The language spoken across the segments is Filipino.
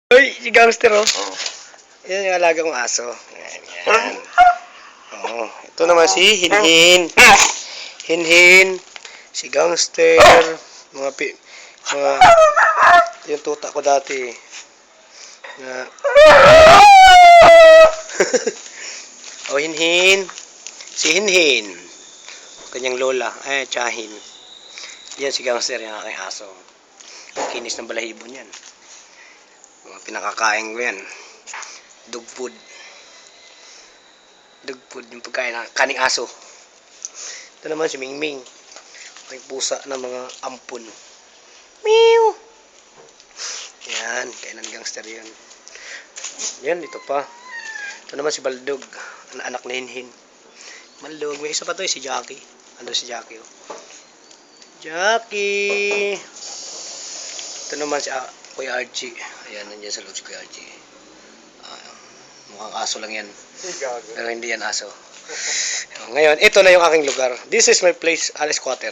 Uy, si gangster oh. Yan yung alaga kong aso. Yan, yan. Oo. Ito naman si Hinhin. Hinhin. Si gangster. Mga yung tuta ko dati. Na. Oh, Hinhin. Si Hinhin. Kanyang lola. Ay, Chahin. Yan si gangster, yung aking aso. Kinis ng balahibo niyan. Mga pinakakain ko yan. Dog food. Dog food yung pagkain ng kaning aso. Ito naman si Mingming. May pusa na mga ampon. Meow! Yan, kainan gangster yun. Yan, ito pa. Ito naman si Baldog. Anak na Hinhin. Baldog. May isa pa to si Jackie. Ano si Jackie oh. Jackie! Ito naman si Kuya Archie. Ayan, nandiyan sa loob si Kuya Archie. Mukhang aso lang yan. Pero hindi yan aso. Ngayon, ito na yung aking lugar. This is my place, Alice Quarter.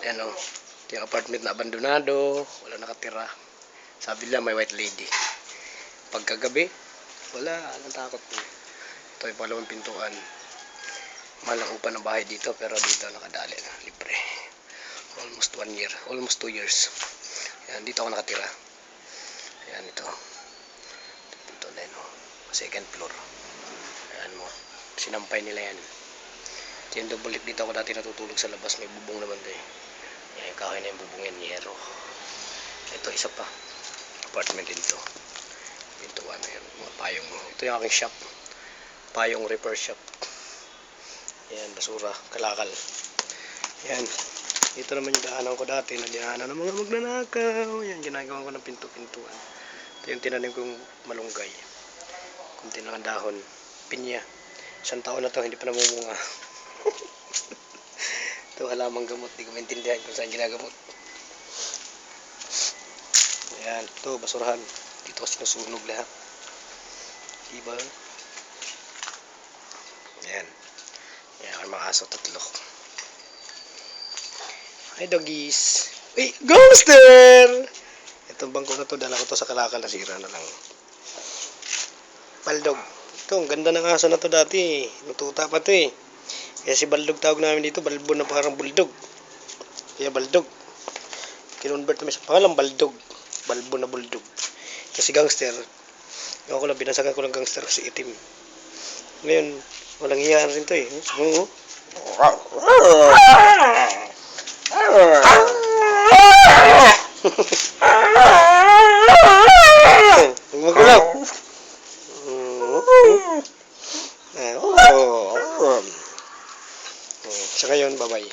Ayan o. Ito yung apartment na abandonado. Wala nakatira. Sabi lang may white lady. Pagkagabi, wala. Anong takot mo? Ito yung pangalawang pintuan. Mahal ang upa ng bahay dito. Pero dito nakadali na. Libre. Almost 1 year. Almost 2 years. Ayan, dito ako nakatira. Ayan, ito. Ito na yun, oh. Second floor. Ayan mo. Sinampay nila yan. Ito yung double dito ako dati natutulog sa labas. May bubong naman doon. Ayan, kahoy na yung bubong yan. Yero. Ito, isa pa. Apartment din ito. Ito, ano yan. Mga payong mo. Ito yung aking shop. Payong repair shop. Ayan, basura. Kalakal. Ayan. Ito naman yung daanan ko dati na daanan ng mga magnanakaw. Yan, ginagawa ko ng pinto-pintuan. Ito yung tinanim kong malunggay. Kunti lang ang dahon. Pinya. 1 taon na to, hindi pa namumunga. Ito halamang gamot. Hindi ko maintindihan kung saan ginagamot. Ayan, ito basurahan. Dito ko sinusunog lahat. Diba? Ayan. Ayan, ang mga aso 3. Hi doggies. Uy, gangster! Itong bangko na to, dala ko to sa kalakal, nasira na lang. Baldog. Ito, ang ganda ng aso na to dati. Natuta pa to eh. Kaya si Baldog tawag namin dito, balbo na parang bulldog. Kaya Baldog. Kinonvert namin sa pangalang Baldog. Balbo na bulldog. Kasi gangster. Ako lang, binasagan ko ng gangster kasi itim. Ngayon, walang hiyaan rin to eh. Magulaw. Sa ngayon, bye-bye.